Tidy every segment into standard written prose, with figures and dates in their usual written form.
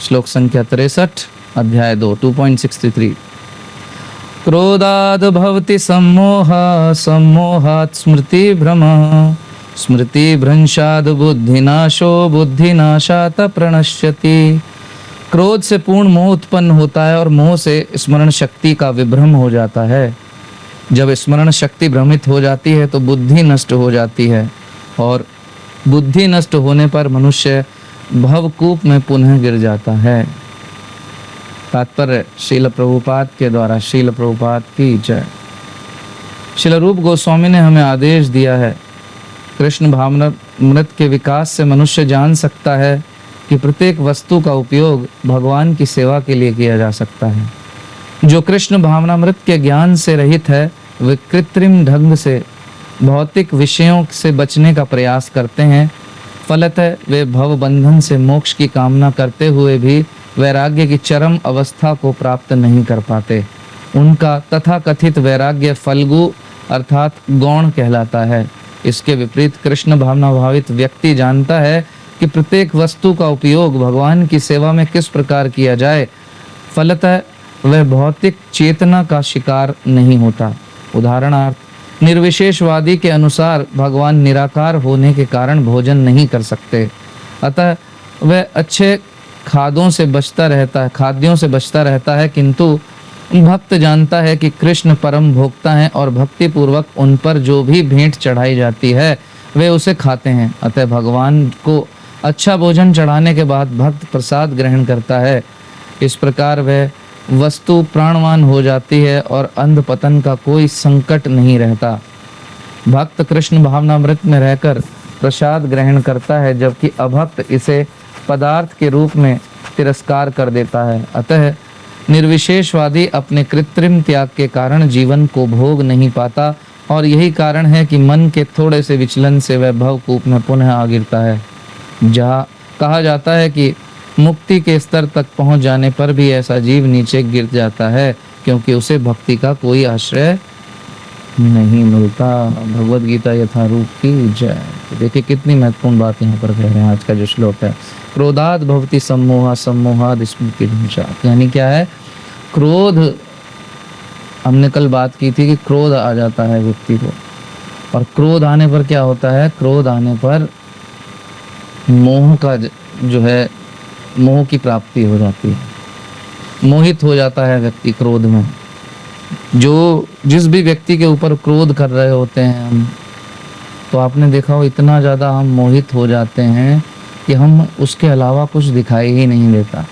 श्लोक संख्या 63 अध्याय 2 2.63। क्रोधाद् भवति सम्मोहः सम्मोहात् स्मृतिभ्रमः स्मृतिभ्रंशाद् बुद्धिनाशो बुद्धिनाशात् प्रणश्यति। क्रोध से पूर्ण मोह उत्पन्न होता है और मोह से स्मरण शक्ति का विभ्रम हो जाता है। जब स्मरण शक्ति भ्रमित हो जाती है तो बुद्धि नष्ट हो जाती है और बुद्धि नष्ट होने पर मनुष्य भवकूप में पुनः गिर जाता है। तात्पर्य श्रील प्रभुपाद के द्वारा। श्रील प्रभुपाद की जय। श्रील रूप गोस्वामी ने हमें आदेश दिया है, कृष्ण भावनामृत के विकास से मनुष्य जान सकता है कि प्रत्येक वस्तु का उपयोग भगवान की सेवा के लिए किया जा सकता है। जो कृष्ण भावनामृत के ज्ञान से रहित है वे कृत्रिम ढंग से भौतिक विषयों से बचने का प्रयास करते हैं। फलतः वे भव बंधन से मोक्ष की कामना करते हुए भी वैराग्य की चरम अवस्था को प्राप्त नहीं कर पाते। उनका तथाकथित वैराग्य फल्गु अर्थात गौण कहलाता है। इसके विपरीत कृष्ण भावना भावित व्यक्ति जानता है कि प्रत्येक वस्तु का उपयोग भगवान की सेवा में किस प्रकार किया जाए। फलतः वह भौतिक चेतना का शिकार नहीं होता। उदाहरणार्थ निर्विशेषवादी के अनुसार भगवान निराकार होने के कारण भोजन नहीं कर सकते, अतः वह अच्छे खाद्यों से बचता रहता है, किंतु भक्त जानता है कि कृष्ण परम भोक्ता हैं और भक्ति पूर्वक उन पर जो भी भेंट चढ़ाई जाती है वे उसे खाते हैं। अतः भगवान को अच्छा भोजन चढ़ाने के बाद भक्त प्रसाद ग्रहण करता है। इस प्रकार वह वस्तु प्राणवान हो जाती है और अंध पतन का कोई संकट नहीं रहता। भक्त कृष्ण भावनामृत में रहकर प्रसाद ग्रहण करता है, जबकि अभक्त इसे पदार्थ के रूप में तिरस्कार कर देता है। अतः निर्विशेषवादी अपने कृत्रिम त्याग के कारण जीवन को भोग नहीं पाता और यही कारण है कि मन के थोड़े से विचलन से वह भवकूप में पुनः आ गिरता है। जहाँ कहा जाता है कि मुक्ति के स्तर तक पहुँच जाने पर भी ऐसा जीव नीचे गिर जाता है, क्योंकि उसे भक्ति का कोई आश्रय नहीं मिलता। भगवद गीता यथारूप की जय। देखिए कितनी महत्वपूर्ण बात यहाँ पर कह रहे हैं आज का जो श्लोक है। क्रोधाद भवति सम्मोहा सम्मोहाद स्मृतिभ्रंशात्। यानी क्या है? क्रोध, हमने कल बात की थी कि क्रोध आ जाता है व्यक्ति को, और क्रोध आने पर क्या होता है? क्रोध आने पर मोह का जो है मोह की प्राप्ति हो जाती है, मोहित हो जाता है व्यक्ति क्रोध में। जिस भी व्यक्ति के ऊपर क्रोध कर रहे होते हैं हम, तो आपने देखा हो इतना ज़्यादा हम मोहित हो जाते हैं कि हम उसके अलावा कुछ दिखाई ही नहीं देता।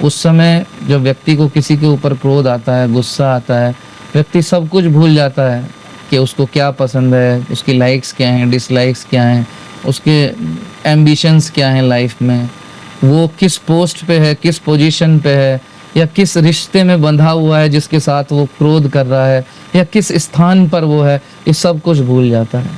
उस समय जब व्यक्ति को किसी के ऊपर क्रोध आता है, गुस्सा आता है, व्यक्ति सब कुछ भूल जाता है कि उसको क्या पसंद है, उसकी लाइक्स क्या हैं, डिसलाइक्स क्या हैं, उसके एम्बिशंस क्या हैं लाइफ में, वो किस पोस्ट पे है, किस पोजीशन पे है, या किस रिश्ते में बंधा हुआ है जिसके साथ वो क्रोध कर रहा है, या किस स्थान पर वो है, ये सब कुछ भूल जाता है।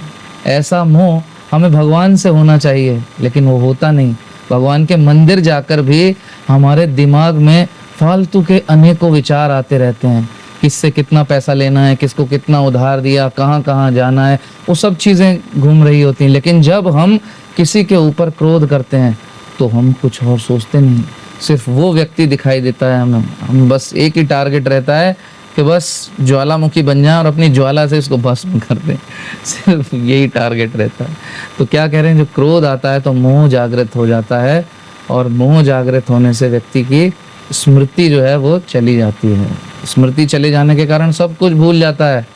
ऐसा मोह हमें भगवान से होना चाहिए, लेकिन वो होता नहीं। भगवान के मंदिर जाकर भी हमारे दिमाग में फालतू के अनेकों विचार आते रहते हैं। किससे कितना पैसा लेना है, किसको कितना उधार दिया, कहाँ कहाँ जाना है, वो सब चीज़ें घूम रही होती हैं। लेकिन जब हम किसी के ऊपर क्रोध करते हैं तो हम कुछ और सोचते नहीं, सिर्फ वो व्यक्ति दिखाई देता है हमें। हम बस एक ही टारगेट रहता है कि बस ज्वालामुखी बन जाए और अपनी ज्वाला से इसको भस्म कर दें, सिर्फ यही टारगेट रहता है। तो क्या कह रहे हैं, जब क्रोध आता है तो मोह जागृत हो जाता है, और मोह जागृत होने से व्यक्ति की स्मृति जो है वो चली जाती है। स्मृति चले जाने के कारण सब कुछ भूल जाता है,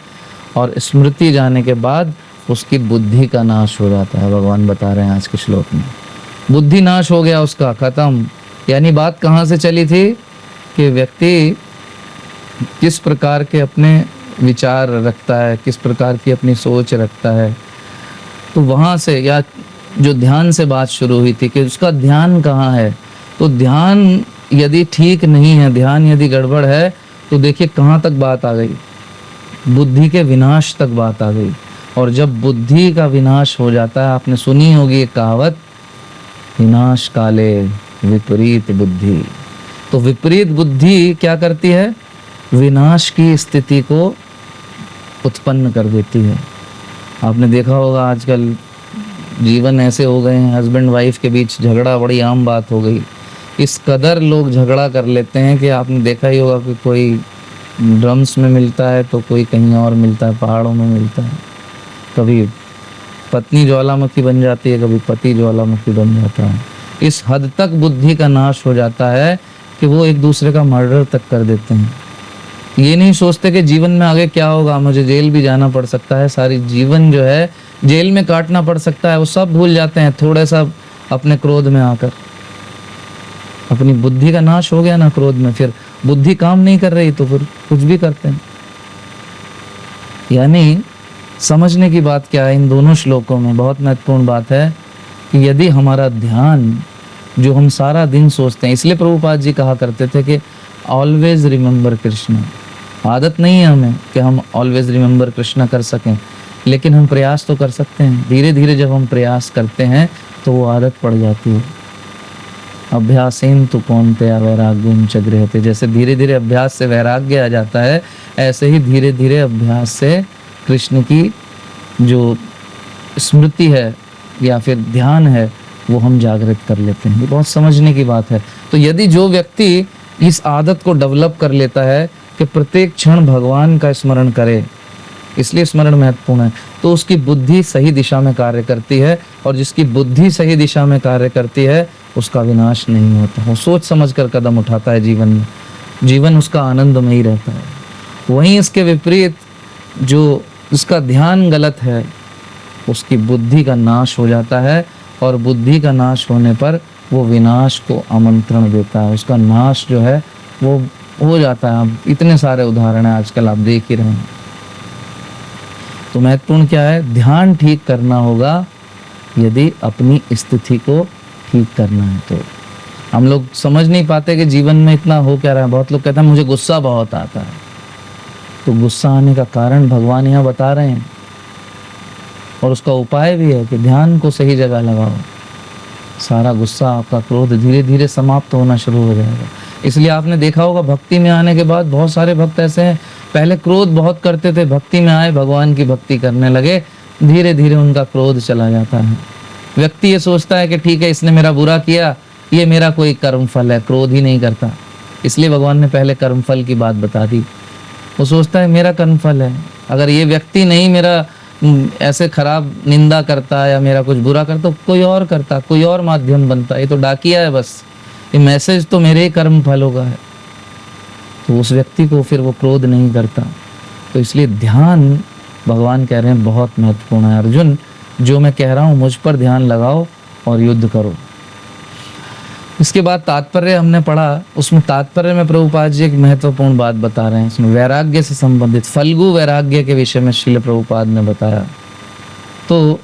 और स्मृति जाने के बाद उसकी बुद्धि का नाश हो जाता है। भगवान बता रहे हैं आज के श्लोक में, बुद्धि नाश हो गया उसका, खत्म। यानी बात कहाँ से चली थी कि व्यक्ति किस प्रकार के अपने विचार रखता है, किस प्रकार की अपनी सोच रखता है, तो वहाँ से, या जो ध्यान से बात शुरू हुई थी कि उसका ध्यान कहाँ है। तो ध्यान यदि ठीक नहीं है, ध्यान यदि गड़बड़ है, तो देखिए कहाँ तक बात आ गई, बुद्धि के विनाश तक बात आ गई। और जब बुद्धि का विनाश हो जाता है, आपने सुनी होगी एक कहावत, विनाश काले विपरीत बुद्धि। तो विपरीत बुद्धि क्या करती है? विनाश की स्थिति को उत्पन्न कर देती है। आपने देखा होगा आजकल जीवन ऐसे हो गए हैं, हस्बैंड वाइफ के बीच झगड़ा बड़ी आम बात हो गई। इस कदर लोग झगड़ा कर लेते हैं कि आपने देखा ही होगा कि कोई ड्रम्स में मिलता है तो कोई कहीं और मिलता है, पहाड़ों में मिलता है। कभी पत्नी ज्वालामुखी बन जाती है, कभी पति ज्वालामुखी बन जाता है। इस हद तक बुद्धि का नाश हो जाता है कि वो एक दूसरे का मर्डर तक कर देते हैं। ये नहीं सोचते कि जीवन में आगे क्या होगा, मुझे जेल भी जाना पड़ सकता है, सारी जीवन जो है जेल में काटना पड़ सकता है। वो सब भूल जाते हैं थोड़ा सा अपने क्रोध में आकर। अपनी बुद्धि का नाश हो गया ना क्रोध में, फिर बुद्धि काम नहीं कर रही तो फिर कुछ भी करते हैं। यानी समझने की बात क्या है इन दोनों श्लोकों में, बहुत महत्वपूर्ण बात है कि यदि हमारा ध्यान जो हम सारा दिन सोचते हैं, इसलिए प्रभुपाद जी कहा करते थे कि ऑलवेज रिमेंबर कृष्ण। आदत नहीं है हमें कि हम ऑलवेज रिमेंबर कृष्ण कर सकें, लेकिन हम प्रयास तो कर सकते हैं। धीरे धीरे जब हम प्रयास करते हैं तो वो आदत पड़ जाती है। अभ्यासेन तु कौन्तेय वैराग्यं च गृह्यते। जैसे धीरे धीरे अभ्यास से वैराग्य आ जाता है, ऐसे ही धीरे धीरे अभ्यास से कृष्ण की जो स्मृति है या फिर ध्यान है वो हम जागृत कर लेते हैं। ये बहुत समझने की बात है। तो यदि जो व्यक्ति इस आदत को डेवलप कर लेता है कि प्रत्येक क्षण भगवान का स्मरण करे, इसलिए स्मरण महत्वपूर्ण है, तो उसकी बुद्धि सही दिशा में कार्य करती है। और जिसकी बुद्धि सही दिशा में कार्य करती है उसका विनाश नहीं होता। वो सोच समझ कर कदम उठाता है जीवन में, जीवन उसका आनंदमयी रहता है। वहीं इसके विपरीत जो इसका ध्यान गलत है उसकी बुद्धि का नाश हो जाता है, और बुद्धि का नाश होने पर वो विनाश को आमंत्रण देता है। उसका नाश जो है वो हो जाता है। अब इतने सारे उदाहरण हैं आजकल, आप देख ही रहे हैं। तो महत्वपूर्ण क्या है, ध्यान ठीक करना होगा यदि अपनी स्थिति को ठीक करना है। तो हम लोग समझ नहीं पाते कि जीवन में इतना हो क्या रहा है। बहुत लोग कहते हैं मुझे गुस्सा बहुत आता है, तो गुस्सा आने का कारण भगवान यहाँ बता रहे हैं, और उसका उपाय भी है कि ध्यान को सही जगह लगाओ। सारा गुस्सा, आपका क्रोध धीरे धीरे समाप्त होना शुरू हो जाएगा। इसलिए आपने देखा होगा भक्ति में आने के बाद बहुत सारे भक्त ऐसे हैं, पहले क्रोध बहुत करते थे, भक्ति में आए, भगवान की भक्ति करने लगे, धीरे धीरे उनका क्रोध चला जाता है। व्यक्ति ये सोचता है कि ठीक है इसने मेरा बुरा किया, ये मेरा कोई कर्म फल है, क्रोध ही नहीं करता। इसलिए भगवान ने पहले कर्म फल की बात बता दी। वो सोचता है मेरा कर्म फल है, अगर ये व्यक्ति नहीं मेरा ऐसे खराब निंदा करता या मेरा कुछ बुरा करता, तो कोई और करता, कोई और माध्यम बनता, ये तो डाकिया है बस, ये मैसेज तो मेरे ही कर्म फल होगा है। तो उस व्यक्ति को फिर वो क्रोध नहीं करता। तो इसलिए ध्यान भगवान कह रहे हैं बहुत महत्वपूर्ण है। अर्जुन, जो मैं कह रहा हूँ मुझ पर ध्यान लगाओ और युद्ध करो। इसके बाद तात्पर्य हमने पढ़ा, उसमें तात्पर्य में प्रभुपाद जी एक महत्वपूर्ण बात बता रहे हैं। इसमें वैराग्य से संबंधित फल्गु वैराग्य के विषय में श्रील प्रभुपाद ने बताया। तो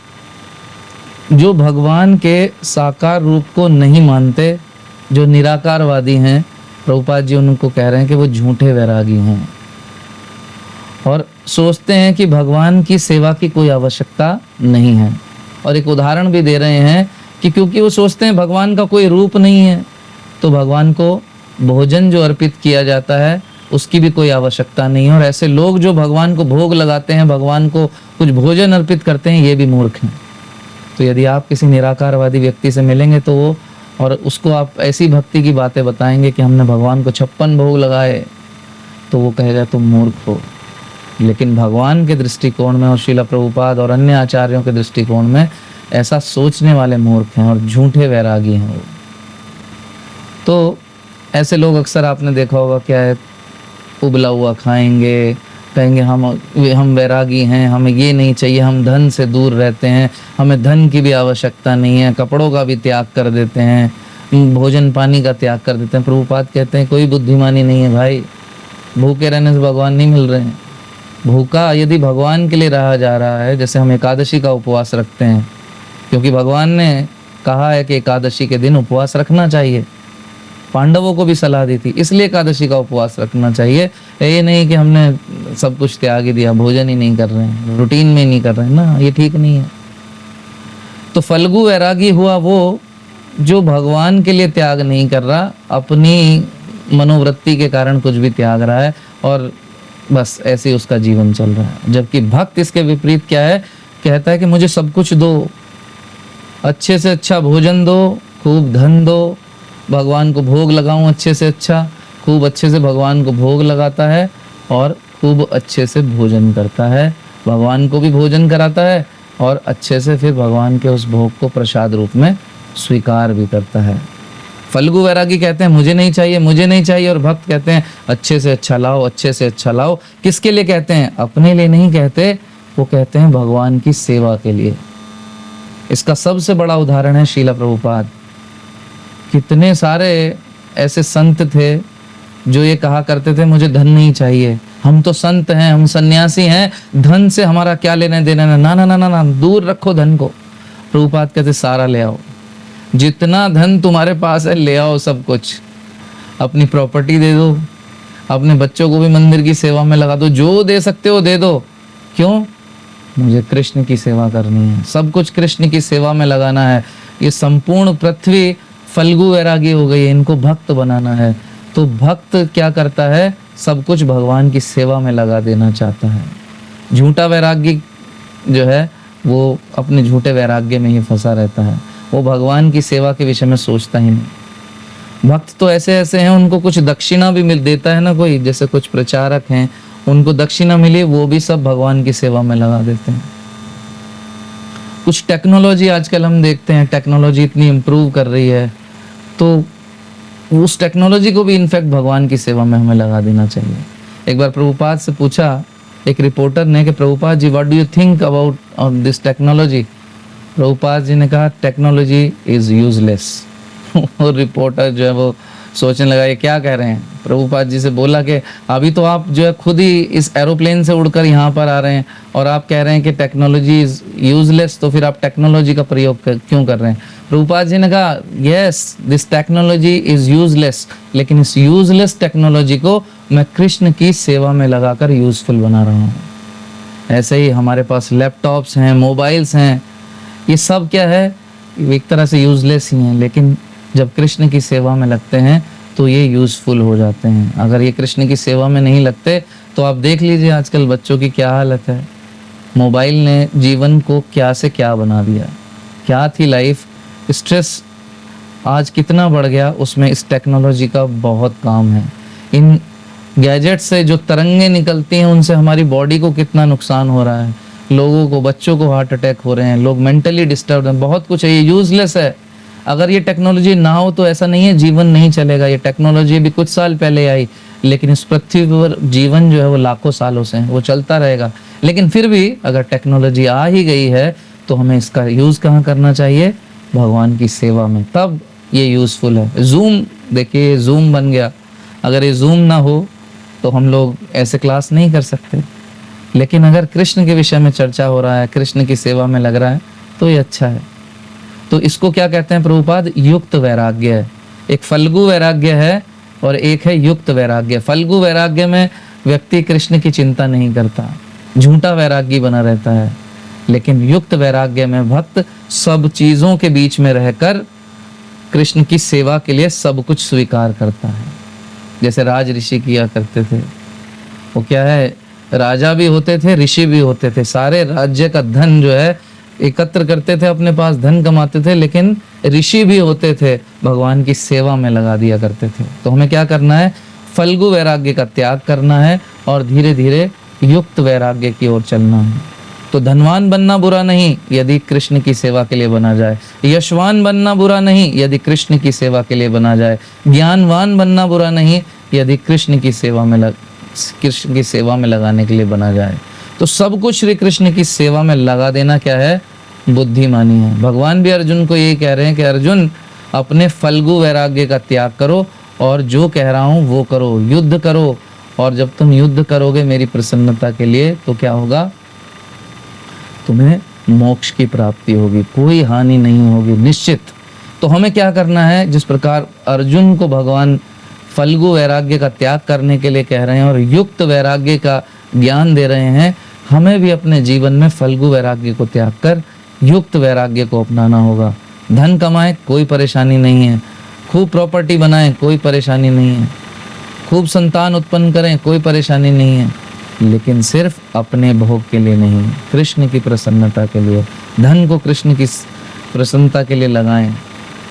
जो भगवान के साकार रूप को नहीं मानते, जो निराकारवादी हैं, प्रभुपाद जी उनको कह रहे हैं कि वो झूठे वैरागी हैं और सोचते हैं कि भगवान की सेवा की कोई आवश्यकता नहीं है। और एक उदाहरण भी दे रहे हैं कि क्योंकि वो सोचते हैं भगवान का कोई रूप नहीं है, तो भगवान को भोजन जो अर्पित किया जाता है उसकी भी कोई आवश्यकता नहीं है। और ऐसे लोग जो भगवान को भोग लगाते हैं, भगवान को कुछ भोजन अर्पित करते हैं, ये भी मूर्ख हैं। तो यदि आप किसी निराकारवादी व्यक्ति से मिलेंगे तो वो, और उसको आप ऐसी भक्ति की बातें बताएंगे कि हमने भगवान को 56 भोग लगाए, तो वो कहेगा तुम मूर्ख हो। लेकिन भगवान के दृष्टिकोण में और श्रील प्रभुपाद और अन्य आचार्यों के दृष्टिकोण में ऐसा सोचने वाले मूर्ख हैं और झूठे वैरागी हैं वो। तो ऐसे लोग अक्सर आपने देखा होगा, क्या है, उबला हुआ खाएंगे, कहेंगे हम वैरागी हैं, हमें ये नहीं चाहिए, हम धन से दूर रहते हैं, हमें धन की भी आवश्यकता नहीं है, कपड़ों का भी त्याग कर देते हैं, भोजन पानी का त्याग कर देते हैं। प्रभुपाद कहते हैं कोई बुद्धिमानी नहीं है भाई, भूखे रहने से भगवान नहीं मिल रहे हैं। भूखा यदि भगवान के लिए रहा जा रहा है, जैसे हम एकादशी का उपवास रखते हैं, क्योंकि भगवान ने कहा है कि एकादशी के दिन उपवास रखना चाहिए, पांडवों को भी सलाह दी थी, इसलिए एकादशी का उपवास रखना चाहिए। ये नहीं कि हमने सब कुछ त्याग ही दिया, भोजन ही नहीं कर रहे हैं, रूटीन में नहीं कर रहे हैं ना, ये ठीक नहीं है। तो फल्गु वैरागी हुआ वो जो भगवान के लिए त्याग नहीं कर रहा, अपनी मनोवृत्ति के कारण कुछ भी त्याग रहा है और बस ऐसे ही उसका जीवन चल रहा है। जबकि भक्त इसके विपरीत क्या है, कहता है कि मुझे सब कुछ दो, अच्छे से अच्छा भोजन दो, खूब धन दो, भगवान को भोग लगाऊं अच्छे से अच्छा, खूब अच्छे से भगवान को भोग लगाता है और खूब अच्छे से भोजन करता है, भगवान को भी भोजन कराता है और अच्छे से फिर भगवान के उस भोग को प्रसाद रूप में स्वीकार भी करता है। फल्गु वैरागी कहते हैं मुझे नहीं चाहिए, मुझे नहीं चाहिए, और भक्त कहते हैं अच्छे से अच्छा लाओ, अच्छे से अच्छा लाओ। किसके लिए कहते हैं? अपने लिए नहीं कहते, वो कहते हैं भगवान की सेवा के लिए। इसका सबसे बड़ा उदाहरण है श्रील प्रभुपाद। कितने सारे ऐसे संत थे जो ये कहा करते थे मुझे धन नहीं चाहिए, हम तो संत हैं, हम सन्यासी हैं, धन से हमारा क्या लेने देना। ना ना ना ना ना, दूर रखो धन को। प्रभुपाद कहते सारा ले आओ, जितना धन तुम्हारे पास है ले आओ, सब कुछ। अपनी प्रॉपर्टी दे दो, अपने बच्चों को भी मंदिर की सेवा में लगा दो, जो दे सकते हो दे दो। क्यों? मुझे कृष्ण की सेवा करनी है, सब कुछ कृष्ण की सेवा में लगाना है। ये संपूर्ण पृथ्वी फल्गु वैरागी हो गई है, इनको भक्त बनाना है। तो भक्त क्या करता है? सब कुछ भगवान की सेवा में लगा देना चाहता है। झूठा वैरागी जो है वो अपने झूठे वैराग्य में ही फंसा रहता है, वो भगवान की सेवा के विषय में सोचता ही नहीं। भक्त तो ऐसे ऐसे हैं, उनको कुछ दक्षिणा भी मिल देता है ना कोई, जैसे कुछ प्रचारक हैं, उनको दक्षिणा मिली, वो भी सब भगवान की सेवा में लगा देते हैं। कुछ टेक्नोलॉजी आजकल हम देखते हैं, टेक्नोलॉजी इतनी इम्प्रूव कर रही है, तो उस टेक्नोलॉजी को भी इनफैक्ट भगवान की सेवा में हमें लगा देना चाहिए। एक बार प्रभुपाद से पूछा एक रिपोर्टर ने कि Prabhupada ji what do you think about this technology? Prabhupada ji ने कहा टेक्नोलॉजी इज यूजलेस। और रिपोर्टर जो है वो सोचने लगा ये क्या कह रहे हैं। प्रभुपाद जी से बोला कि अभी तो आप जो है खुद ही इस एरोप्लेन से उड़कर यहाँ पर आ रहे हैं और आप कह रहे हैं कि टेक्नोलॉजी इज यूजलेस, तो फिर आप टेक्नोलॉजी का प्रयोग क्यों कर रहे हैं? प्रभुपाद जी ने कहा yes this technology is useless, लेकिन इस यूजलेस टेक्नोलॉजी को मैं कृष्ण की सेवा में लगाकर यूजफुल बना रहा हूँ। ऐसे ही हमारे पास लैपटॉप्स हैं, मोबाइल्स हैं, ये सब क्या है? एक तरह से यूजलेस ही हैं, लेकिन जब कृष्ण की सेवा में लगते हैं तो ये यूजफुल हो जाते हैं। अगर ये कृष्ण की सेवा में नहीं लगते तो आप देख लीजिए आजकल बच्चों की क्या हालत है। मोबाइल ने जीवन को क्या से क्या बना दिया। क्या थी लाइफ, स्ट्रेस आज कितना बढ़ गया, उसमें इस टेक्नोलॉजी का बहुत काम है। इन गैजेट से जो तरंगे निकलती हैं उनसे हमारी बॉडी को कितना नुकसान हो रहा है। लोगों को, बच्चों को हार्ट अटैक हो रहे हैं, लोग मेंटली डिस्टर्ब हैं, बहुत कुछ है। ये यूजलेस है। अगर ये टेक्नोलॉजी ना हो तो ऐसा नहीं है जीवन नहीं चलेगा। ये टेक्नोलॉजी भी कुछ साल पहले आई, लेकिन इस पृथ्वी पर जीवन जो है वो लाखों सालों से है, वो चलता रहेगा। लेकिन फिर भी अगर टेक्नोलॉजी आ ही गई है तो हमें इसका यूज़ कहाँ करना चाहिए? भगवान की सेवा में, तब ये यूज़फुल है। जूम देखिए, जूम बन गया। अगर ये जूम ना हो तो हम लोग ऐसे क्लास नहीं कर सकते, लेकिन अगर कृष्ण के विषय में चर्चा हो रहा है, कृष्ण की सेवा में लग रहा है, तो ये अच्छा है। तो इसको क्या कहते हैं प्रभुपाद? युक्त वैराग्य है। एक फल्गु वैराग्य है और एक है युक्त वैराग्य। फल्गु वैराग्य में व्यक्ति कृष्ण की चिंता नहीं करता, झूठा वैराग्य बना रहता है। लेकिन युक्त वैराग्य में भक्त सब चीजों के बीच में रहकर कृष्ण की सेवा के लिए सब कुछ स्वीकार करता है। जैसे राज ऋषि किया करते थे। वो क्या है, राजा भी होते थे, ऋषि भी होते थे, सारे राज्य का धन जो है एकत्र करते थे, अपने पास धन कमाते थे, लेकिन ऋषि भी होते थे, भगवान की सेवा में लगा दिया करते थे। तो हमें क्या करना है? फल्गु वैराग्य का त्याग करना है और धीरे धीरे युक्त वैराग्य की ओर चलना है। तो धनवान बनना बुरा नहीं यदि कृष्ण की सेवा के लिए बना जाए, यशवान बनना बुरा नहीं यदि कृष्ण की सेवा के लिए बना जाए, ज्ञानवान बनना बुरा नहीं यदि कृष्ण की सेवा में लगाने के लिए बना जाए। तो सब कुछ श्री कृष्ण की सेवा में लगा देना क्या है? बुद्धिमानी है। भगवान भी अर्जुन को यही कह रहे हैं कि अर्जुन अपने फल्गु वैराग्य का त्याग करो और जो कह रहा हूँ वो करो, युद्ध करो। और जब तुम युद्ध करोगे मेरी प्रसन्नता के लिए तो क्या होगा? तुम्हें मोक्ष की प्राप्ति होगी, कोई हानि नहीं होगी निश्चित। तो हमें क्या करना है? जिस प्रकार अर्जुन को भगवान फल्गु वैराग्य का त्याग करने के लिए कह रहे हैं और युक्त वैराग्य का ज्ञान दे रहे हैं, हमें भी अपने जीवन में फल्गु वैराग्य को त्याग कर युक्त वैराग्य को अपनाना होगा। धन कमाएं, कोई परेशानी नहीं है। खूब प्रॉपर्टी बनाएं, कोई परेशानी नहीं है। खूब संतान उत्पन्न करें, कोई परेशानी नहीं है, लेकिन सिर्फ अपने भोग के लिए नहीं, कृष्ण की प्रसन्नता के लिए। धन को कृष्ण की प्रसन्नता के लिए लगाएं।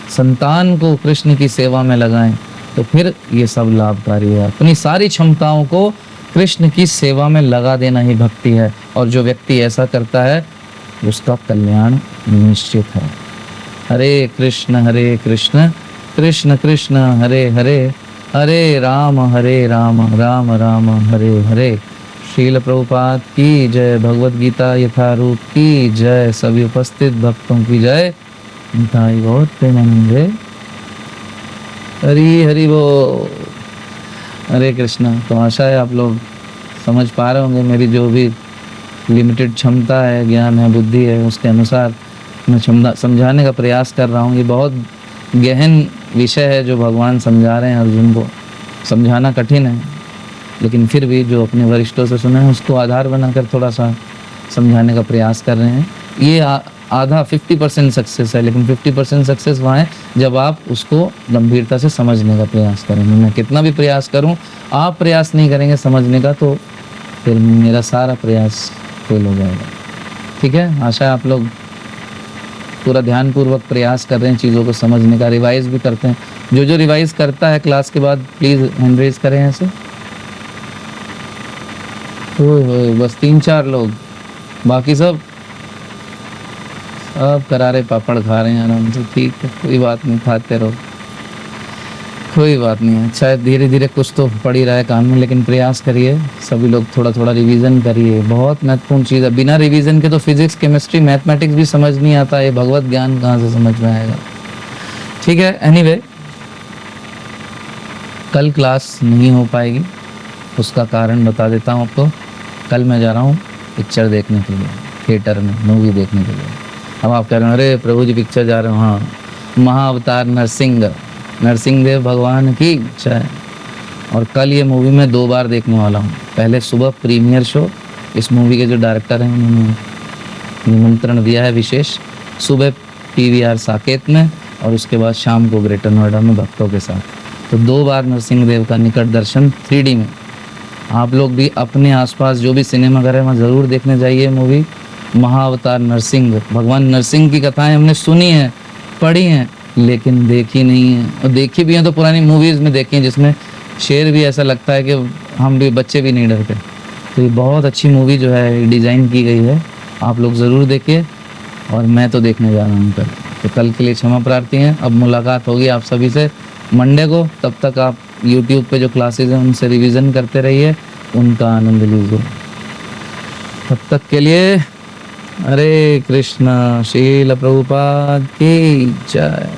संतान को कृष्ण की सेवा में लगाएं तो फिर ये सब लाभकारी है। अपनी सारी क्षमताओं को कृष्ण की सेवा में लगा देना ही भक्ति है, और जो व्यक्ति ऐसा करता है उसका कल्याण निश्चित है। हरे कृष्ण कृष्ण कृष्ण हरे हरे, हरे राम राम राम हरे हरे। श्रील प्रभुपाद की जय, भगवत गीता यथारूप की जय, सभी उपस्थित भक्तों की जय। निताई गौर प्रेमानंद। हरि हरि बोल। हरे कृष्णा। तो आशा है आप लोग समझ पा रहे होंगे मेरी जो भी लिमिटेड क्षमता है, ज्ञान है, बुद्धि है, उसके अनुसार मैं समझाने का प्रयास कर रहा हूँ। ये बहुत गहन विषय है जो भगवान समझा रहे हैं अर्जुन को। समझाना कठिन है, लेकिन फिर भी जो अपने वरिष्ठों से सुना है उसको आधार बनाकर थोड़ा सा समझाने का प्रयास कर रहे हैं। ये आधा 50% सक्सेस है, लेकिन 50% सक्सेस वहाँ है जब आप उसको गंभीरता से समझने का प्रयास करेंगे। मैं कितना भी प्रयास करूँ, आप प्रयास नहीं करेंगे समझने का, तो फिर मेरा सारा प्रयास फेल हो जाएगा। ठीक है, आशा है आप लोग पूरा ध्यानपूर्वक प्रयास कर रहे हैं चीज़ों को समझने का, रिवाइज भी करते हैं। जो रिवाइज करता है क्लास के बाद प्लीज़ हैंड रेज करें ऐसे। बस 3-4 लोग, बाकी सब करारे पापड़ खा रहे हैं आराम से। ठीक है, कोई बात नहीं, खाते रहो, कोई बात नहीं है। शायद धीरे धीरे कुछ तो पड़ ही रहा है कान में, लेकिन प्रयास करिए सभी लोग, थोड़ा थोड़ा रिवीजन करिए। बहुत महत्वपूर्ण चीज़ है। बिना रिवीजन के तो फिजिक्स, केमिस्ट्री, मैथमेटिक्स भी समझ नहीं आता। ये भगवत ज्ञान कहाँ से समझ में आएगा। ठीक है, एनीवे कल क्लास नहीं हो पाएगी, उसका कारण बता देता हूँ आपको। कल मैं जा रहा हूँ पिक्चर देखने के लिए, थिएटर में मूवी देखने के लिए। अब आप कह रहे हो अरे प्रभु जी पिक्चर जा रहे हो। हाँ, महाअवतार नरसिंह देव भगवान की जय। और कल ये मूवी मैं 2 बार देखने वाला हूँ। पहले सुबह प्रीमियर शो, इस मूवी के जो डायरेक्टर हैं उन्होंने निमंत्रण दिया है विशेष, सुबह PVR साकेत में, और उसके बाद शाम को ग्रेटर नोएडा में भक्तों के साथ। तो 2 बार नरसिंह देव का निकट दर्शन 3D में। आप लोग भी अपने आसपास जो भी सिनेमा घर है वहाँ ज़रूर देखने जाइए मूवी महाअवतार नरसिंह। भगवान नरसिंह की कथाएं हमने सुनी हैं, पढ़ी हैं, लेकिन देखी नहीं है। और देखी भी हैं तो पुरानी मूवीज़ में देखी हैं, जिसमें शेर भी ऐसा लगता है कि हम भी, बच्चे भी नहीं डरते। तो ये बहुत अच्छी मूवी जो है डिज़ाइन की गई है, आप लोग ज़रूर देखिए। और मैं तो देखने जा रहा हूँ कल, तो कल के लिए क्षमा प्रार्थी हैं। अब मुलाकात होगी आप सभी से मंडे को। तब तक आप YouTube पे जो क्लासेज हैं उनसे रिवीजन करते रहिए, उनका आनंद लीजिए। तब तक के लिए हरे कृष्णा। श्रील प्रभुपाद की जय।